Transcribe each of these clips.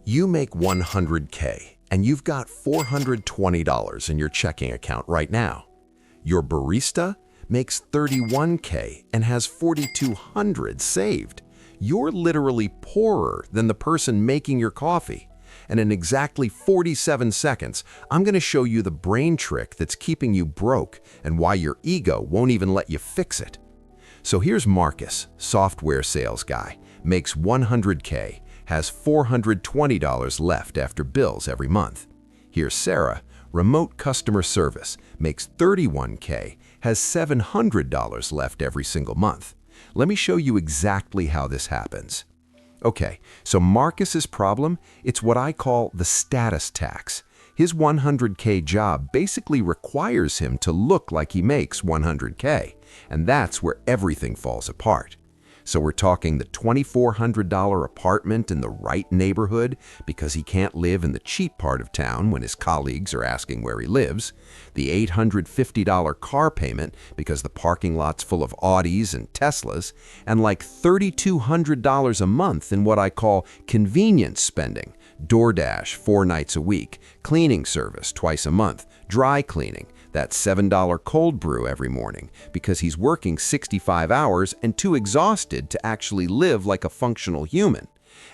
You make $100K and you've got $420 in your checking account right now. Your barista makes $31K and has $4,200 saved. You're literally poorer than the person making your coffee. And in exactly 47 seconds, I'm going to show you the brain trick that's keeping you broke and why your ego won't even let you fix it. So here's Marcus, software sales guy, makes $100K, has $420 left after bills every month. Here's Sarah, remote customer service, makes $31K, has $700 left every single month. Let me show you exactly how this happens. Okay, so Marcus's problem, it's what I call the status tax. His $100K job basically requires him to look like he makes $100K, and that's where everything falls apart. So we're talking the $2,400 apartment in the right neighborhood because he can't live in the cheap part of town when his colleagues are asking where he lives, the $850 car payment because the parking lot's full of Audis and Teslas, and like $3,200 a month in what I call convenience spending, DoorDash 4 nights a week, cleaning service twice a month, dry cleaning, that $7 cold brew every morning because he's working 65 hours and too exhausted to actually live like a functional human.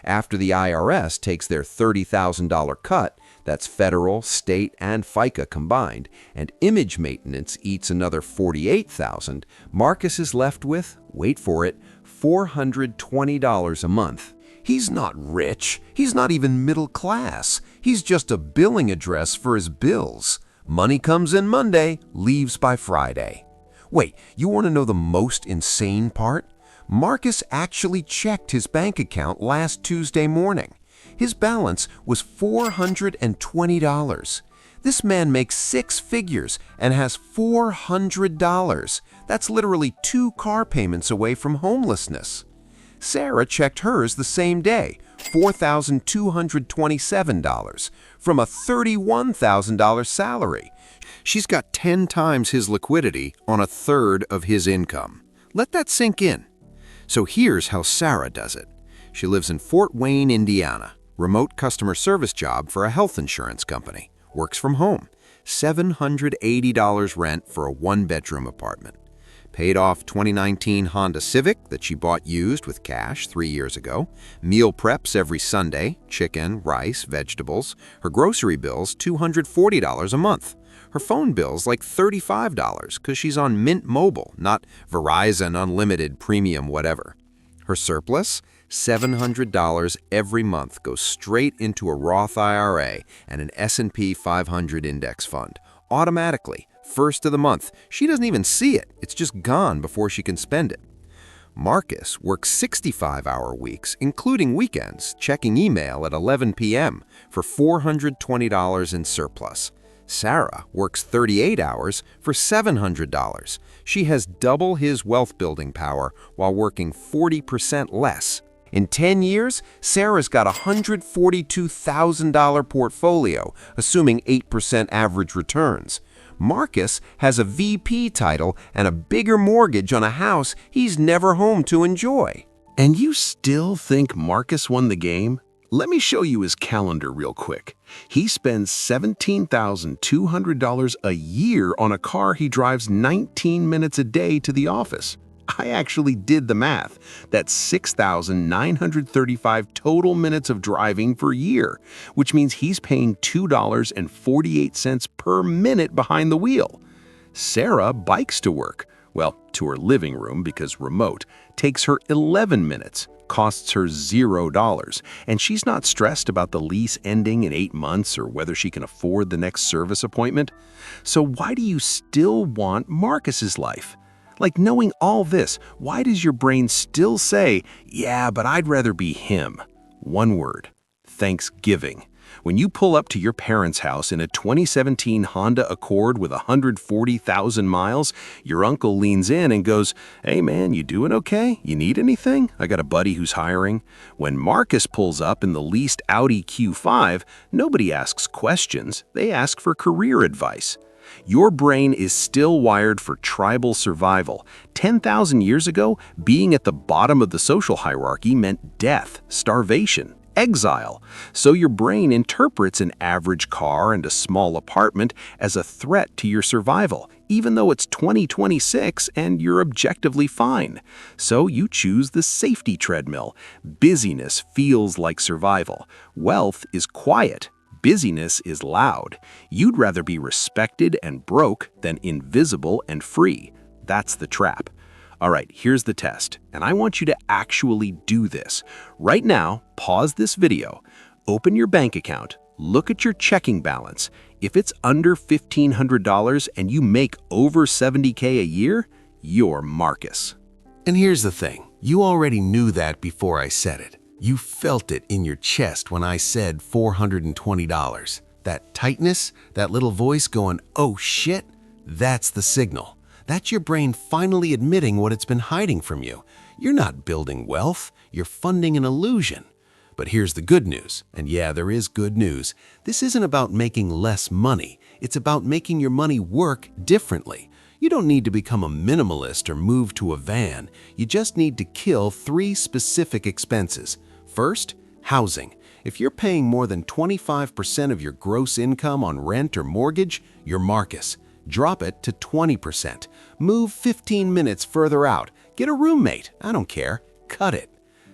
After the IRS takes their $30,000 cut, that's federal, state, and FICA combined, and image maintenance eats another $48,000, Marcus is left with, wait for it, $420 a month. He's not rich. He's not even middle class. He's just a billing address for his bills. Money comes in Monday, leaves by Friday. Wait, you want to know the most insane part? Marcus actually checked his bank account last Tuesday morning. His balance was $420. This man makes 6 figures and has $400. That's literally 2 car payments away from homelessness. Sarah checked hers the same day, $4,227, from a $31,000 salary. She's got 10 times his liquidity on a third of his income. Let that sink in. So here's how Sarah does it. She lives in Fort Wayne, Indiana, remote customer service job for a health insurance company, works from home, $780 rent for a 1-bedroom apartment. Paid off 2019 Honda Civic that she bought used with cash 3 years ago. Meal preps every Sunday, chicken, rice, vegetables. Her grocery bills, $240 a month. Her phone bill's like $35 because she's on Mint Mobile, not Verizon Unlimited Premium whatever. Her surplus, $700 every month goes straight into a Roth IRA and an S&P 500 index fund, automatically. First of the month. She doesn't even see it. It's just gone before she can spend it. Marcus works 65-hour weeks, including weekends, checking email at 11 p.m. for $420 in surplus. Sarah works 38 hours for $700. She has double his wealth-building power while working 40% less. In 10 years, Sarah's got a $142,000 portfolio, assuming 8% average returns. Marcus has a VP title and a bigger mortgage on a house he's never home to enjoy. And you still think Marcus won the game? Let me show you his calendar real quick. He spends $17,200 a year on a car he drives 19 minutes a day to the office. I actually did the math. That's 6,935 total minutes of driving per year, which means he's paying $2.48 per minute behind the wheel. Sarah bikes to work, well, to her living room because remote, takes her 11 minutes, costs her $0, and she's not stressed about the lease ending in 8 months or whether she can afford the next service appointment. So why do you still want Marcus's life? Like, knowing all this, why does your brain still say, yeah, but I'd rather be him? One word: Thanksgiving. When you pull up to your parents' house in a 2017 Honda Accord with 140,000 miles, your uncle leans in and goes, "Hey man, you doing okay? You need anything? I got a buddy who's hiring." When Marcus pulls up in the leased Audi Q5, nobody asks questions, they ask for career advice. Your brain is still wired for tribal survival. 10,000 years ago, being at the bottom of the social hierarchy meant death, starvation. exile. So your brain interprets an average car and a small apartment as a threat to your survival, even though it's 2026 and you're objectively fine. So you choose the safety treadmill. Busyness feels like survival. Wealth is quiet. Busyness is loud. You'd rather be respected and broke than invisible and free. That's the trap. All right, here's the test, and I want you to actually do this. Right now, pause this video, open your bank account, look at your checking balance. If it's under $1,500 and you make over $70K a year, you're Marcus. And here's the thing, you already knew that before I said it. You felt it in your chest when I said $420. That tightness, that little voice going, oh shit, that's the signal. That's your brain finally admitting what it's been hiding from you. You're not building wealth, you're funding an illusion. But here's the good news, and yeah, there is good news. This isn't about making less money, it's about making your money work differently. You don't need to become a minimalist or move to a van. You just need to kill 3 specific expenses. First, housing. If you're paying more than 25% of your gross income on rent or mortgage, you're Marcus. Drop it to 20%. Move 15 minutes further out. Get a roommate. I don't care. Cut it.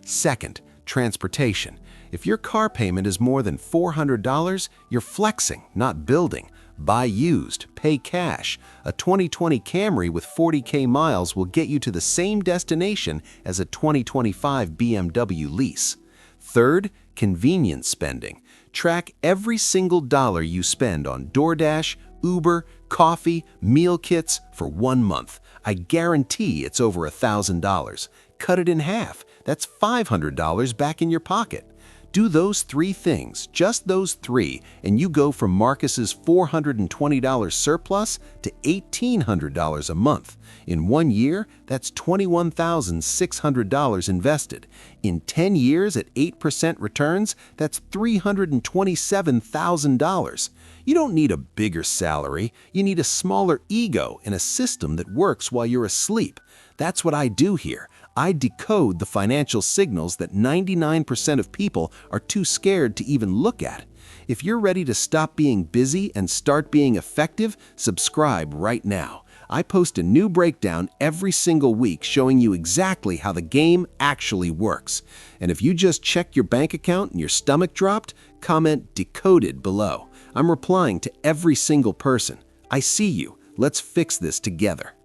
Second, transportation. If your car payment is more than $400, you're flexing, not building. Buy used. Pay cash. A 2020 Camry with 40K miles will get you to the same destination as a 2025 BMW lease. Third, convenience spending. Track every single dollar you spend on DoorDash, Uber, coffee, meal kits for 1 month. I guarantee it's over $1,000. Cut it in half. That's $500 back in your pocket. Do those 3 things, just those 3, and you go from Marcus's $420 surplus to $1,800 a month. In 1 year, that's $21,600 invested. In 10 years at 8% returns, that's $327,000. You don't need a bigger salary, you need a smaller ego and a system that works while you're asleep. That's what I do here. I decode the financial signals that 99% of people are too scared to even look at. If you're ready to stop being busy and start being effective, subscribe right now. I post a new breakdown every single week showing you exactly how the game actually works. And if you just checked your bank account and your stomach dropped, comment "decoded" below. I'm replying to every single person. I see you. Let's fix this together.